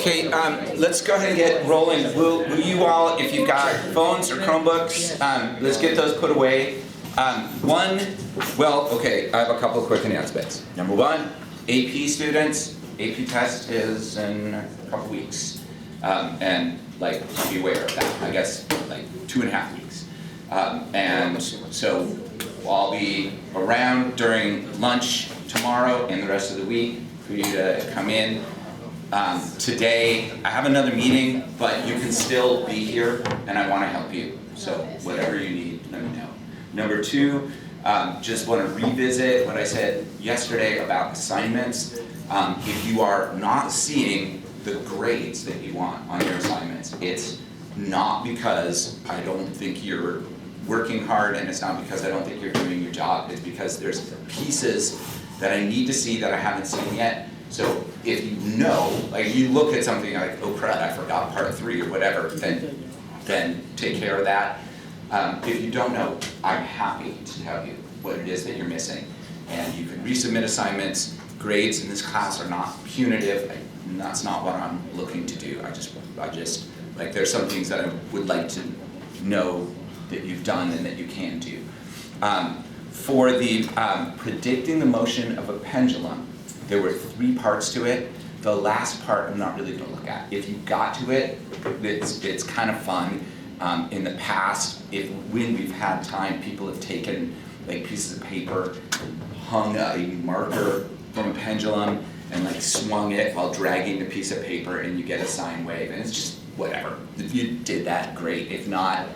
Okay, let's go ahead and get rolling. Will you all, if you've got phones or Chromebooks, let's get those put away. I have a couple of quick announcements. Number one, AP students, AP test is in a couple weeks. And be aware of that, I guess 2.5 weeks. And so I'll be around during lunch tomorrow and the rest of the week for you to come in. Today, I have another meeting, but you can still be here, and I want to help you. So whatever you need, let me know. Number two, just want to revisit what I said yesterday about assignments. If you are not seeing the grades that you want on your assignments, it's not because I don't think you're working hard, and it's not because I don't think you're doing your job. It's because there's pieces that I need to see that I haven't seen yet. So if you know, you look at something like, oh crap, I forgot part 3 or whatever, then take care of that. If you don't know, I'm happy to tell you what it is that you're missing. And you can resubmit assignments. Grades in this class are not punitive. And that's not what I'm looking to do. I just there's some things that I would like to know that you've done and that you can do. For the predicting the motion of a pendulum, there were 3 parts to it. The last part I'm not really going to look at. If you got to it, it's kind of fun. In the past, when we've had time, people have taken pieces of paper, hung a marker from a pendulum, and swung it while dragging the piece of paper, and you get a sine wave. And it's just whatever. If you did that, great. If not,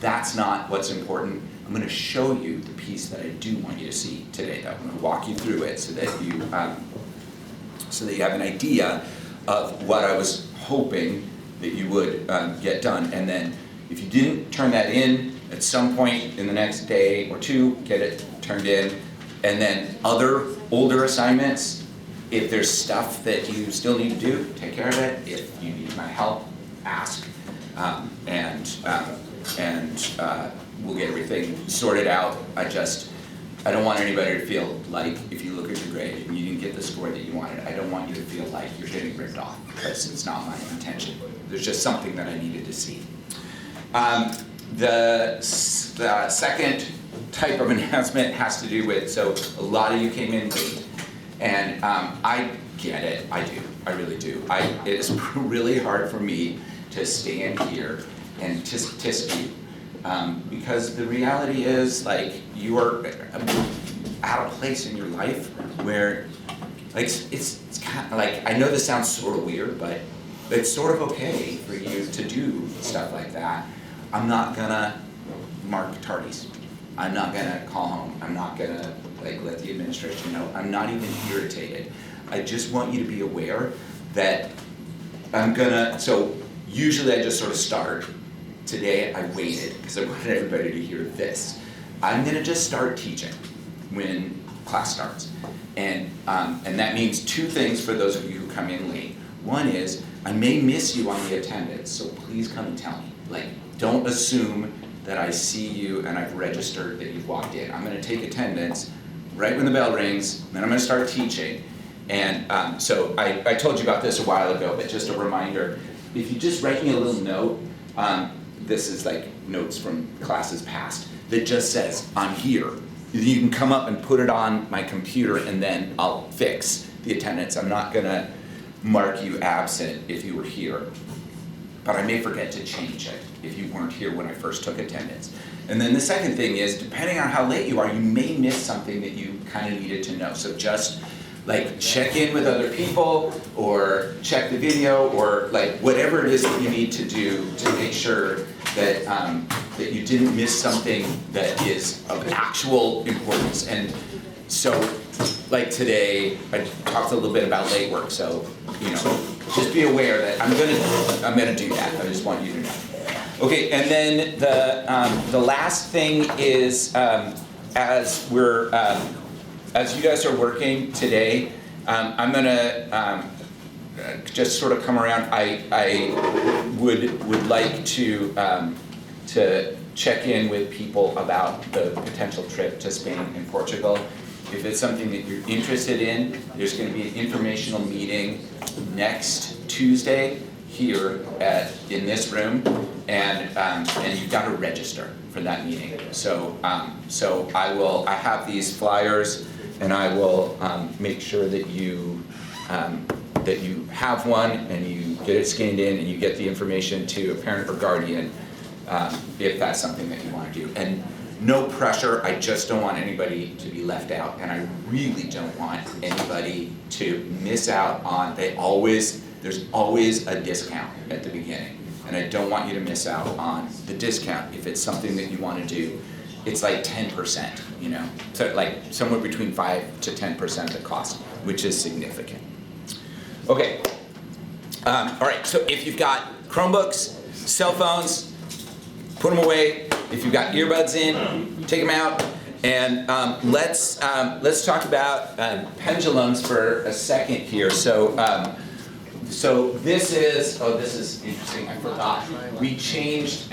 that's not what's important. I'm going to show you the piece that I do want you to see today, though. I'm going to walk you through it so that you have an idea of what I was hoping that you would get done. And then if you didn't turn that in, at some point in the next day or 2, get it turned in. And then other older assignments, if there's stuff that you still need to do, take care of it. If you need my help, ask. We'll get everything sorted out. I don't want anybody to feel like if you look at your grade and you didn't get the score that you wanted, I don't want you to feel like you're getting ripped off, because it's not my intention. There's just something that I needed to see. The second type of announcement has to do with, so a lot of you came in late, and I get it, I do, I really do. It is really hard for me to stand here and tisk you. Because the reality is, you are at a place in your life where, it's kind of I know this sounds sort of weird, but it's sort of okay for you to do stuff like that. I'm not gonna mark tardies. I'm not gonna call home. I'm not gonna let the administration know. I'm not even irritated. I just want you to be aware that so usually I just sort of start. Today I waited because I wanted everybody to hear this. I'm gonna just start teaching when class starts. And that means 2 things for those of you who come in late. One is, I may miss you on the attendance, so please come and tell me. Don't assume that I see you and I've registered that you've walked in. I'm gonna take attendance right when the bell rings, then I'm gonna start teaching. And so I told you about this a while ago, but just a reminder, if you just write me a little note, this is notes from classes past, that just says, I'm here. You can come up and put it on my computer, and then I'll fix the attendance. I'm not gonna mark you absent if you were here, but I may forget to change it if you weren't here when I first took attendance. And then the second thing is, depending on how late you are, you may miss something that you kind of needed to know. So just check in with other people, or check the video, or whatever it is that you need to do to make sure that that you didn't miss something that is of actual importance. And so today, I talked a little bit about late work, so just be aware that I'm gonna do that. I just want you to know. Okay, and then the last thing is, as you guys are working today, I'm gonna just sort of come around. I would like to check in with people about the potential trip to Spain and Portugal. if it's something that you're interested in, there's going to be an informational meeting next Tuesday here in this room, and you've got to register for that meeting. So I have these flyers, and I will make sure that you have one and you get it scanned in and you get the information to a parent or guardian if that's something that you want to do. And no pressure, I just don't want anybody to be left out, and I really don't want anybody to miss out on, there's always a discount at the beginning, and I don't want you to miss out on the discount if it's something that you want to do. It's like 10%, you know, so like somewhere between 5 to 10% of the cost, which is significant. Okay, all right, so if you've got Chromebooks, cell phones, put them away. If you've got earbuds in, take them out. And let's talk about pendulums for a second here. So this is interesting. I forgot. I changed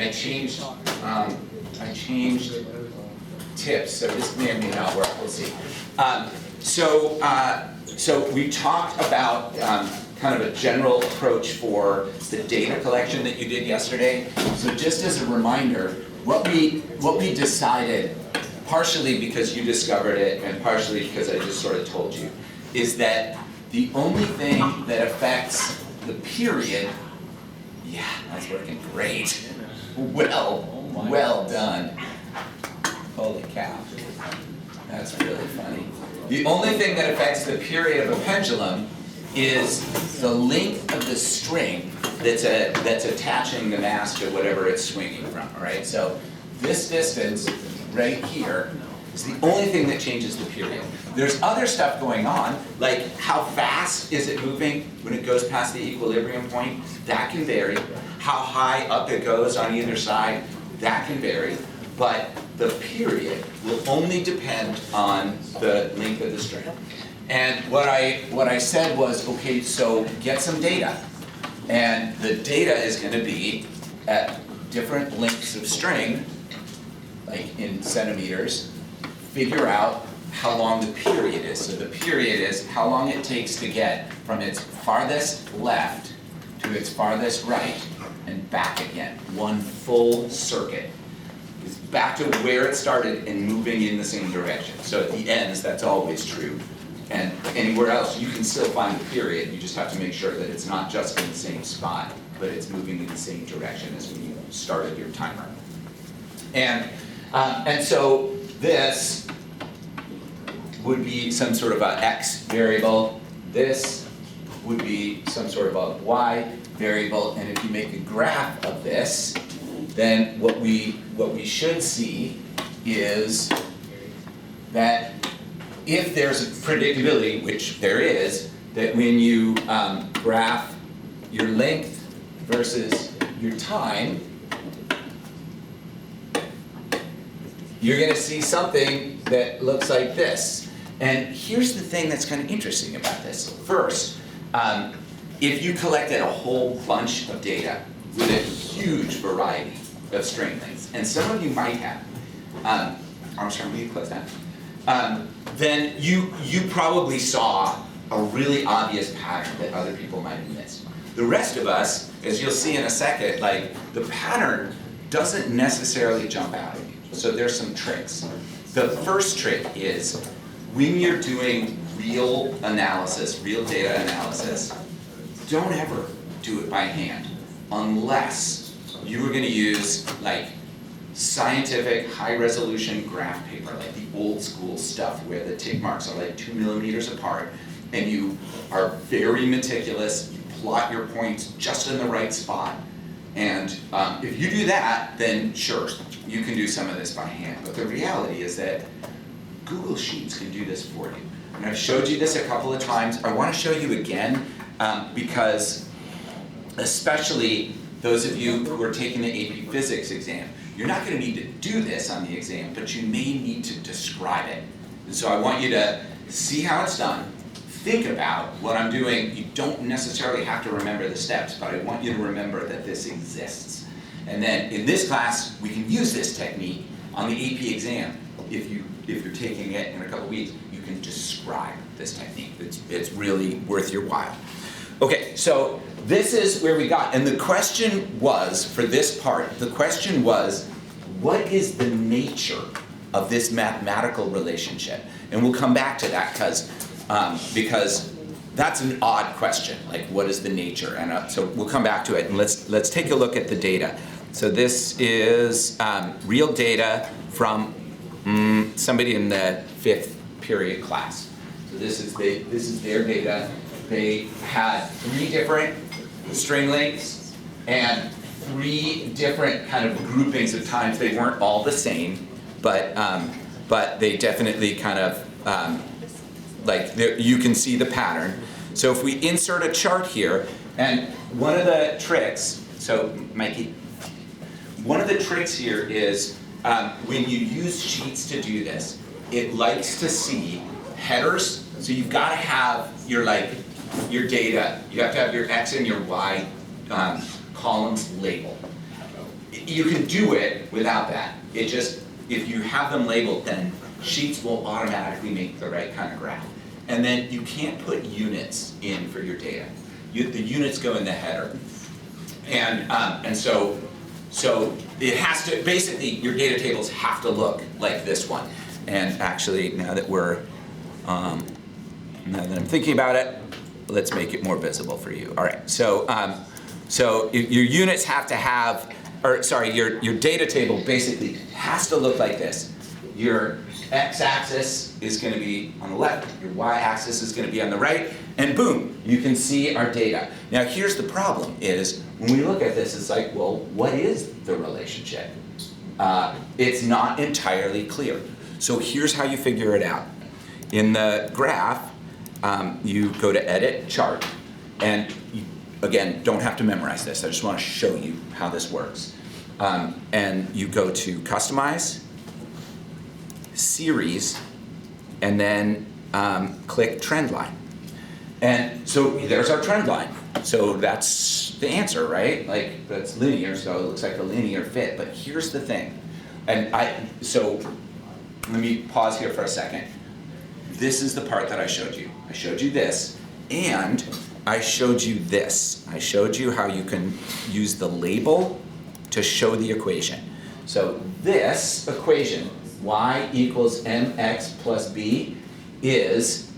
tips. So this may or may not work. We'll see. So we talked about kind of a general approach for the data collection that you did yesterday. So just as a reminder, what we decided, partially because you discovered it and partially because I just sort of told you, is that the only thing that affects the period, yeah, that's working great. Well done. Holy cow. That's really funny. The only thing that affects the period of a pendulum is the length of the string that's attaching the mass to whatever it's swinging from, all right? So this distance right here is the only thing that changes the period. There's other stuff going on, like how fast is it moving when it goes past the equilibrium point? That can vary. How high up it goes on either side, that can vary. But the period will only depend on the length of the string. And what I said was, okay, so get some data. And the data is going to be at different lengths of string, like in centimeters. Figure out how long the period is. So the period is how long it takes to get from its farthest left to its farthest right and back again. One full circuit. It's back to where it started and moving in the same direction. So at the ends, that's always true. And anywhere else, you can still find the period. You just have to make sure that it's not just in the same spot, but it's moving in the same direction as when you started your timer. And so this would be some sort of a x variable. This would be some sort of a y variable. And if you make a graph of this, then what we should see is that if there's a predictability, which there is, that when you graph your length versus your time, you're going to see something that looks like this. And here's the thing that's kind of interesting about this. First, if you collected a whole bunch of data with a huge variety of string lengths, and some of you might have, Armstrong, will you close that? Then you probably saw a really obvious pattern that other people might have missed. The rest of us, as you'll see in a second, like the pattern doesn't necessarily jump out at you. So there's some tricks. The first trick is when you're doing real analysis, real data analysis, don't ever do it by hand unless you were going to use like scientific high-resolution graph paper, like the old school stuff where the tick marks are like 2 millimeters apart, and you are very meticulous, you plot your points just in the right spot, and if you do that, then sure, you can do some of this by hand. But the reality is that Google Sheets can do this for you. And I've showed you this a couple of times. I want to show you again because especially those of you who are taking the AP Physics exam, you're not going to need to do this on the exam, but you may need to describe it. And so I want you to see how it's done, think about what I'm doing. You don't necessarily have to remember the steps, but I want you to remember that this exists. And then in this class, we can use this technique on the AP exam. if you're taking it in a couple weeks, you can describe this technique. It's really worth your while. Okay, so this is where we got, and the question was, for this part, the question was, what is the nature of this mathematical relationship? And we'll come back to that because that's an odd question, like what is the nature? And so we'll come back to it, and let's take a look at the data. So this is real data from somebody in the 5th period class. So this is their data. They had 3 different string lengths and 3 different kind of groupings of times. They weren't all the same, but they definitely kind of you can see the pattern. So if we insert a chart here, and one of the tricks, so Mikey, one of the tricks here is when you use Sheets to do this, it likes to see headers. So you've got to have your data. You have to have your X and your Y columns labeled. You can do it without that. It just, if you have them labeled, then Sheets will automatically make the right kind of graph. And then you can't put units in for your data. The units go in the header. And so it has to, basically your data tables have to look like this one. And actually, now that I'm thinking about it, let's make it more visible for you. All right, so your units have to have, your data table basically has to look like this. Your x-axis is going to be on the left, your y-axis is going to be on the right, and boom, you can see our data. Now here's the problem is, when we look at this, it's like, well, what is the relationship? It's not entirely clear. So here's how you figure it out. In the graph, you go to Edit, Chart, and you, again, don't have to memorize this. I just want to show you how this works. And you go to Customize, Series, and then click Trend Line. And so there's our trend line. So that's the answer, right? Like, that's linear, so it looks like a linear fit. But here's the thing. So let me pause here for a second. This is the part that I showed you. I showed you this, and I showed you this. I showed you how you can use the label to show the equation. So this equation, y equals mx plus b, is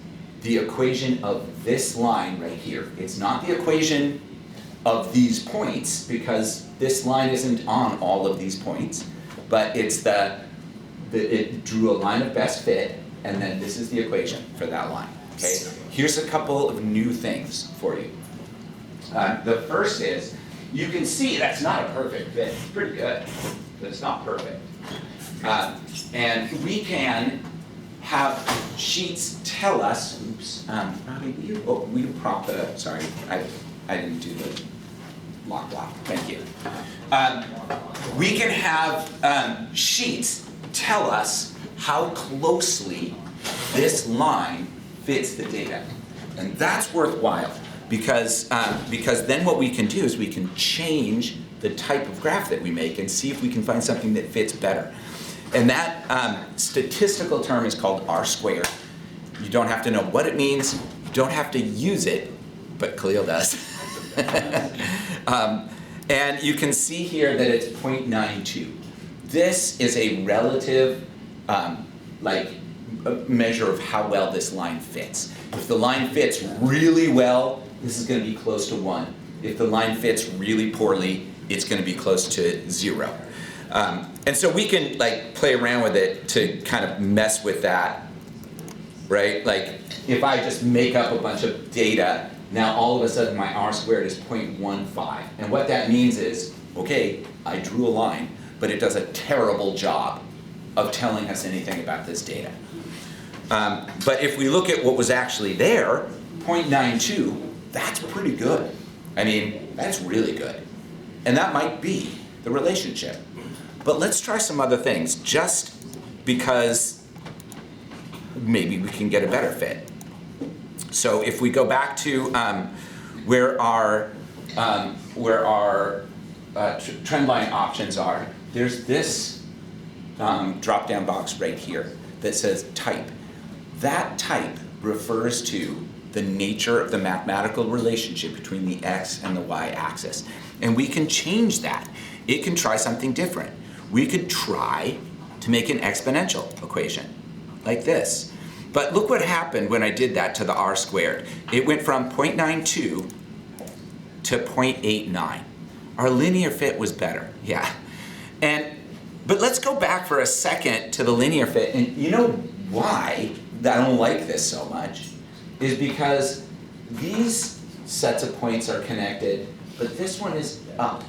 the equation of this line right here. It's not the equation of these points, because this line isn't on all of these points, but it's it drew a line of best fit, and then this is the equation for that line. Okay? Here's a couple of new things for you. The first is, you can see that's not a perfect fit. It's pretty good, but it's not perfect. And we can have Sheets tell us, Robbie, will you prompt the, sorry, I didn't do the lock block, thank you. We can have Sheets tell us how closely this line fits the data. And that's worthwhile, because then what we can do is we can change the type of graph that we make and see if we can find something that fits better. And that statistical term is called R-squared. You don't have to know what it means, you don't have to use it, but Khalil does. And you can see here that it's 0.92. This is a relative measure of how well this line fits. If the line fits really well, this is going to be close to 1. If the line fits really poorly, it's going to be close to 0. And so we can play around with it to kind of mess with that, right? Like, if I just make up a bunch of data, now all of a sudden my R-squared is 0.15. And what that means is, okay, I drew a line, but it does a terrible job of telling us anything about this data. But if we look at what was actually there, 0.92, that's pretty good. I mean, that's really good. And that might be the relationship. But let's try some other things, just because maybe we can get a better fit. So if we go back to where our trend line options are, there's this drop-down box right here that says type. That type refers to the nature of the mathematical relationship between the x and the y axis. And we can change that. It can try something different. We could try to make an exponential equation like this. But look what happened when I did that to the r squared. It went from 0.92 to 0.89. Our linear fit was better, yeah. But let's go back for a second to the linear fit. And you know why I don't like this so much? Is because these sets of points are connected, but this one is up.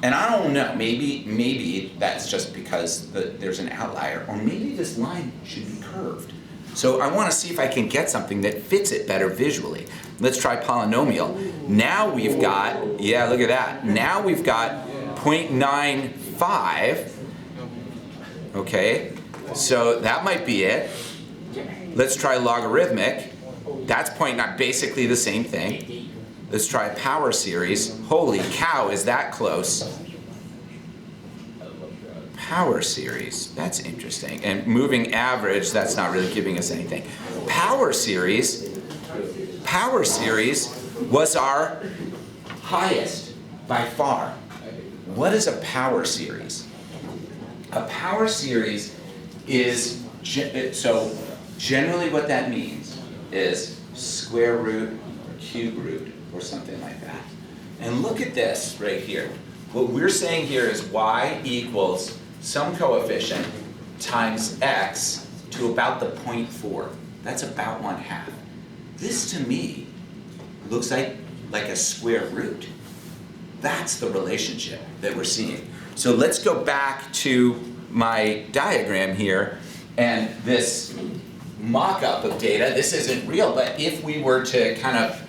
And I don't know, maybe that's just because there's an outlier, or maybe this line should be curved. So I want to see if I can get something that fits it better visually. Let's try polynomial. Now we've got, yeah, look at that. Now we've got 0.95. Okay, so that might be it. Let's try logarithmic. That's 0.9, basically the same thing. Let's try a power series. Holy cow, is that close? Power series, that's interesting. And moving average, that's not really giving us anything. Power series was our highest by far. What is a power series? A power series is, so generally what that means is square root or cube root or something like that. And look at this right here. What we're saying here is y equals some coefficient times x to about the 0.4. That's about 1/2. This to me looks like a square root. That's the relationship that we're seeing. So let's go back to my diagram here, and this mock-up of data. This isn't real, but if we were to kind of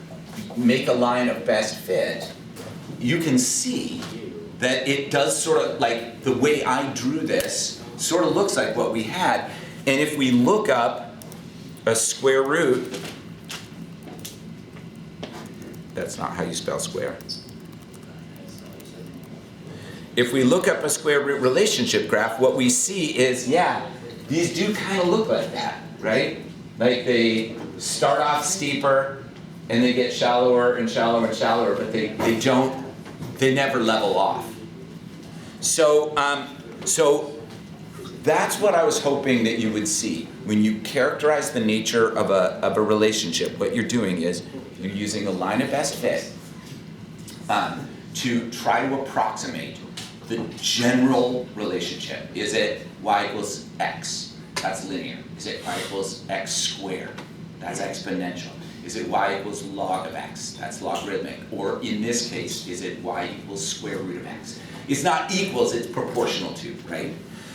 make a line of best fit, you can see that it does sort of, like the way I drew this, sort of looks like what we had. And if we look up a square root, that's not how you spell square. If we look up a square root relationship graph, what we see is, yeah, these do kind of look like that, right? Like they start off steeper and they get shallower and shallower and shallower, but they never level off. So, so that's what I was hoping that you would see. When you characterize the nature of a relationship, what you're doing is you're using a line of best fit to try to approximate the general relationship. Is it y equals x? That's linear. Is it y equals x squared? That's exponential. Is it y equals log of x? That's logarithmic. Or in this case, is it y equals square root of x? It's not equals, it's proportional to, right?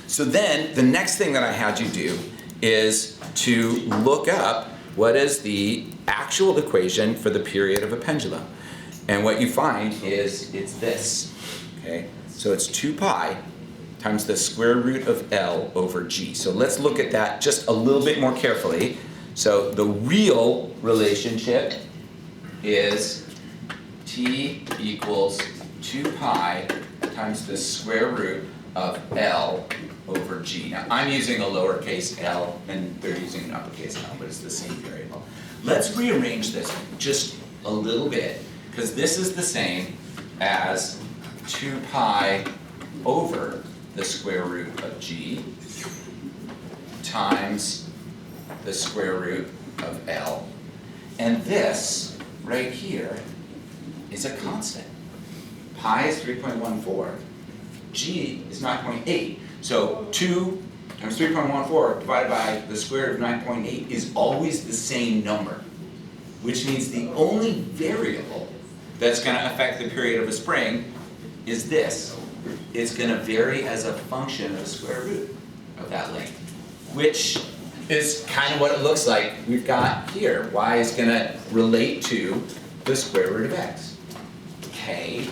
So then the next thing that I had you do is to look up what is the actual equation for the period of a pendulum. And what you find is it's this, okay? So it's 2 pi times the square root of L over G. So let's look at that just a little bit more carefully. So the real relationship is T equals 2 pi times the square root of L over G. Now I'm using a lowercase l and they're using an uppercase L, but it's the same variable. Let's rearrange this just a little bit, because this is the same as 2 pi over the square root of G times the square root of L. And this right here is a constant. Pi is 3.14. G is 9.8. So 2 times 3.14 divided by the square root of 9.8 is always the same number, which means the only variable that's going to affect the period of a spring is this. It's going to vary as a function of the square root of that length, which is kind of what it looks like we've got here. Y is going to relate to the square root of x. K,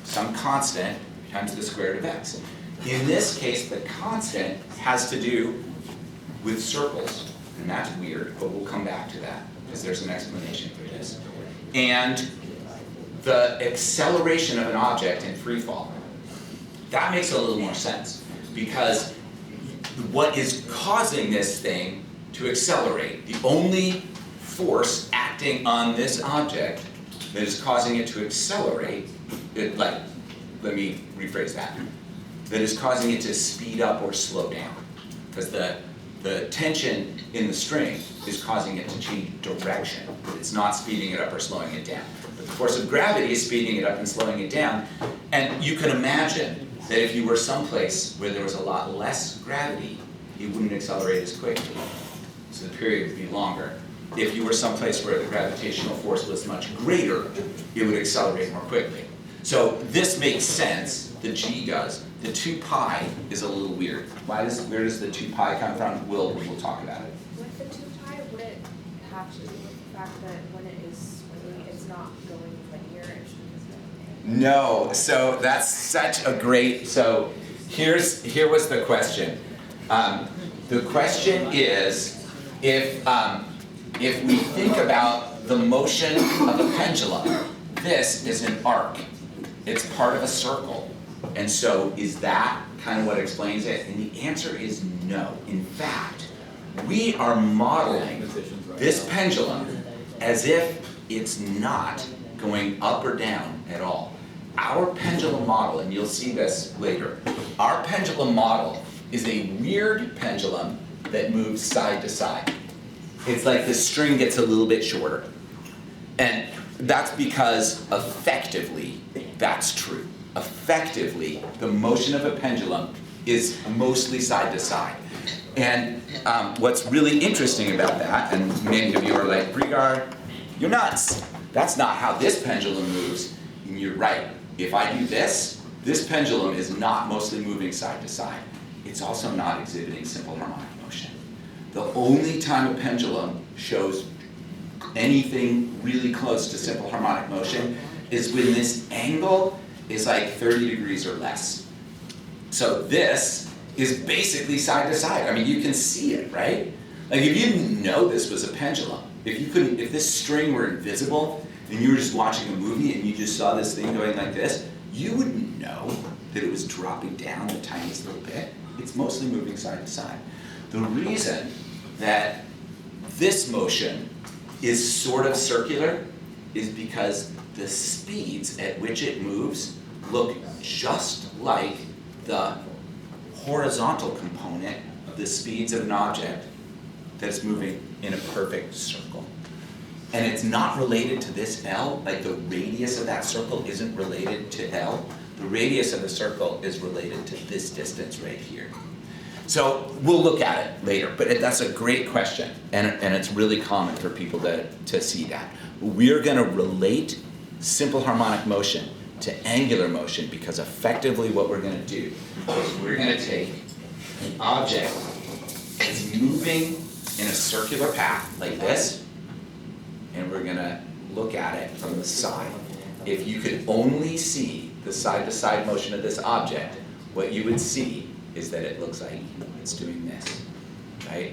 some constant, times the square root of x. In this case, the constant has to do with circles, and that's weird, but we'll come back to that, because there's an explanation for this. And the acceleration of an object in free fall. That makes a little more sense, because what is causing this thing to accelerate, the only force acting on this object that is causing it to accelerate, let me rephrase that is causing it to speed up or slow down. Because the tension in the string is causing it to change direction. It's not speeding it up or slowing it down. But the force of gravity is speeding it up and slowing it down. And you can imagine that if you were someplace where there was a lot less gravity, it wouldn't accelerate as quickly. So the period would be longer. If you were someplace where the gravitational force was much greater, it would accelerate more quickly. So this makes sense, the G does. The 2 pi is a little weird. Where does the 2 pi come from? We'll talk about it. With the 2 pi, would it have to do with the fact that when it is swinging, it's not going linear, it's just going? No, so that's such a great, so here was the question. The question is, if we think about the motion of a pendulum, this is an arc. It's part of a circle. And so is that kind of what explains it? And the answer is no. In fact, we are modeling this pendulum as if it's not going up or down at all. Our pendulum model, and you'll see this later, our pendulum model is a weird pendulum that moves side to side. It's like the string gets a little bit shorter. And that's because effectively, that's true. Effectively, the motion of a pendulum is mostly side to side. And what's really interesting about that, and many of you are like, Brigard, you're nuts. That's not how this pendulum moves. And you're right. If I do this, this pendulum is not mostly moving side to side. It's also not exhibiting simple harmonic motion. The only time a pendulum shows anything really close to simple harmonic motion is when this angle is like 30 degrees or less. So this is basically side to side. I mean, you can see it, right? Like if you didn't know this was a pendulum, if this string were invisible and you were just watching a movie and you just saw this thing going like this, you wouldn't know that it was dropping down the tiniest little bit. It's mostly moving side to side. The reason that this motion is sort of circular is because the speeds at which it moves look just like the horizontal component of the speeds of an object that's moving in a perfect circle. And it's not related to this L, like the radius of that circle isn't related to L. The radius of the circle is related to this distance right here. So we'll look at it later, but that's a great question, and it's really common for people to see that. We're going to relate simple harmonic motion to angular motion because effectively what we're going to do is we're going to take an object that's moving in a circular path like this, and we're going to look at it from the side. If you could only see the side-to-side motion of this object, what you would see is that it looks like it's doing this, right?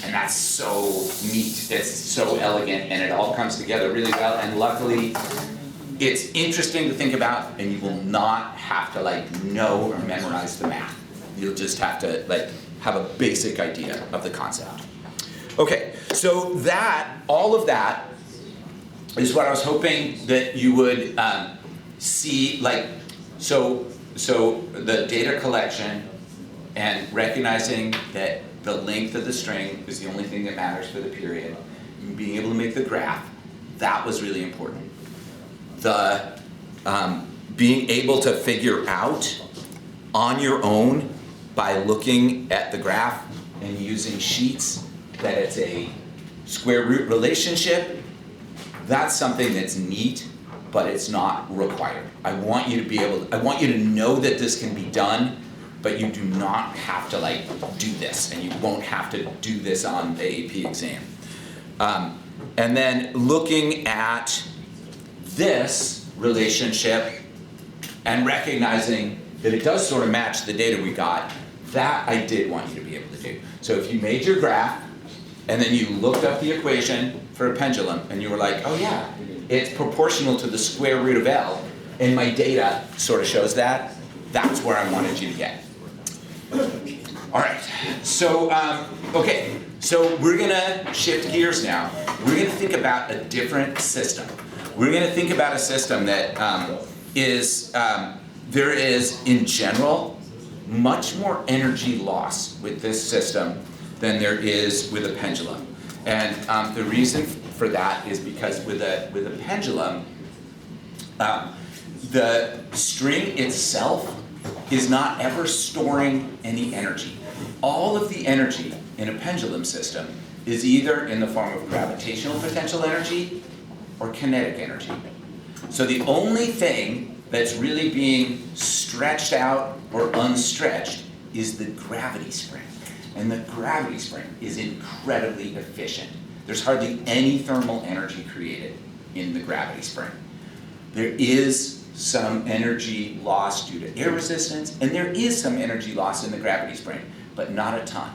And that's so neat, it's so elegant, and it all comes together really well, and luckily, it's interesting to think about, and you will not have to know or memorize the math. You'll just have to have a basic idea of the concept. Okay, so all of that is what I was hoping that you would see, so the data collection and recognizing that the length of the string is the only thing that matters for the period, and being able to make the graph, that was really important. The being able to figure out on your own by looking at the graph and using sheets that it's a square root relationship, that's something that's neat, but it's not required. I want you to know that this can be done, but you do not have to do this, and you won't have to do this on the AP exam. And then looking at this relationship and recognizing that it does sort of match the data we got, that I did want you to be able to do. So if you made your graph, and then you looked up the equation for a pendulum, and you were like, oh yeah, it's proportional to the square root of L, and my data sort of shows that, that's where I wanted you to get. All right, so, okay, so we're gonna shift gears now. We're gonna think about a different system. We're gonna think about a system that there is, in general, much more energy loss with this system than there is with a pendulum. And the reason for that is because with a pendulum, the string itself is not ever storing any energy. All of the energy in a pendulum system is either in the form of gravitational potential energy or kinetic energy. So the only thing that's really being stretched out or unstretched is the gravity spring. And the gravity spring is incredibly efficient. There's hardly any thermal energy created in the gravity spring. There is some energy loss due to air resistance, and there is some energy loss in the gravity spring, but not a ton.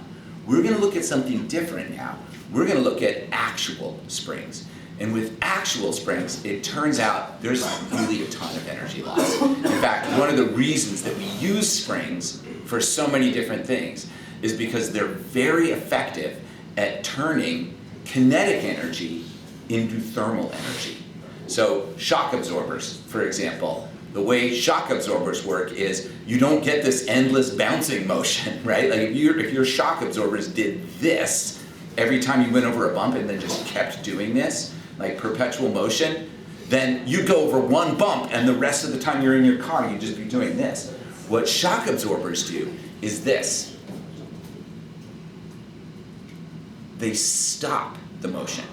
We're going to look at something different now. We're going to look at actual springs. And with actual springs, it turns out there's really a ton of energy loss. In fact, one of the reasons that we use springs for so many different things is because they're very effective at turning kinetic energy into thermal energy. So shock absorbers, for example, the way shock absorbers work is you don't get this endless bouncing motion, right? Like if your shock absorbers did this every time you went over a bump and then just kept doing this, like perpetual motion, then you'd go over one bump and the rest of the time you're in your car, you'd just be doing this. What shock absorbers do is this. They stop the motion.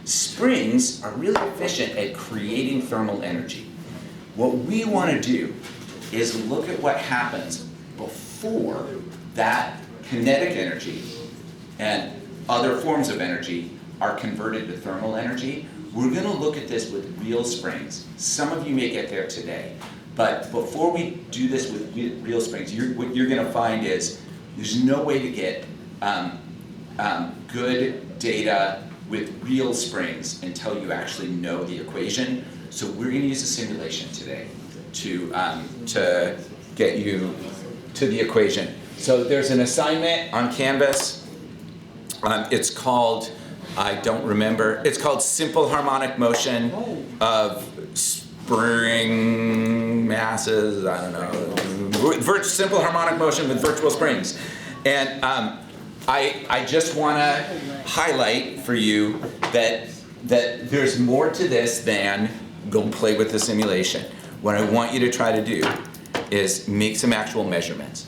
Springs are really efficient at creating thermal energy. What we want to do is look at what happens before that kinetic energy and other forms of energy are converted to thermal energy. We're going to look at this with real springs. Some of you may get there today, but before we do this with real springs, what you're going to find is there's no way to get good data with real springs until you actually know the equation. So we're going to use a simulation today to get you to the equation. So there's an assignment on Canvas. It's called, I don't remember, it's called Simple Harmonic Motion of Spring Masses, I don't know, Simple Harmonic Motion with Virtual Springs. And I just want to highlight for you that there's more to this than go play with the simulation. What I want you to try to do is make some actual measurements.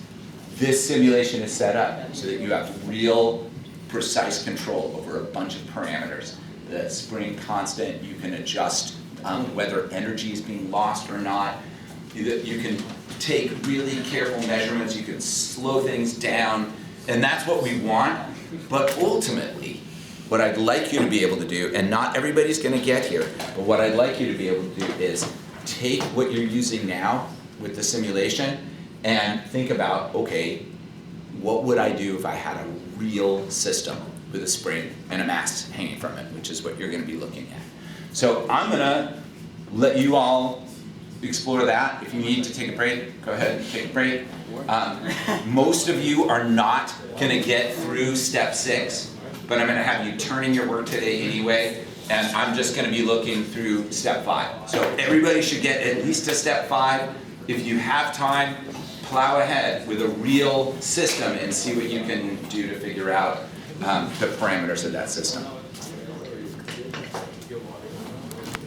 This simulation is set up so that you have real precise control over a bunch of parameters. The spring constant, you can adjust whether energy is being lost or not. You can take really careful measurements, you can slow things down, and that's what we want. But ultimately, what I'd like you to be able to do, and not everybody's going to get here, but what I'd like you to be able to do is take what you're using now with the simulation and think about, okay, what would I do if I had a real system with a spring and a mass hanging from it, which is what you're going to be looking at. So I'm going to let you all explore that. If you need to take a break, go ahead and take a break. Most of you are not going to get through step 6, but I'm going to have you turn in your work today anyway, and I'm just going to be looking through step 5. So everybody should get at least to step 5. If you have time, plow ahead with a real system and see what you can do to figure out the parameters of that system.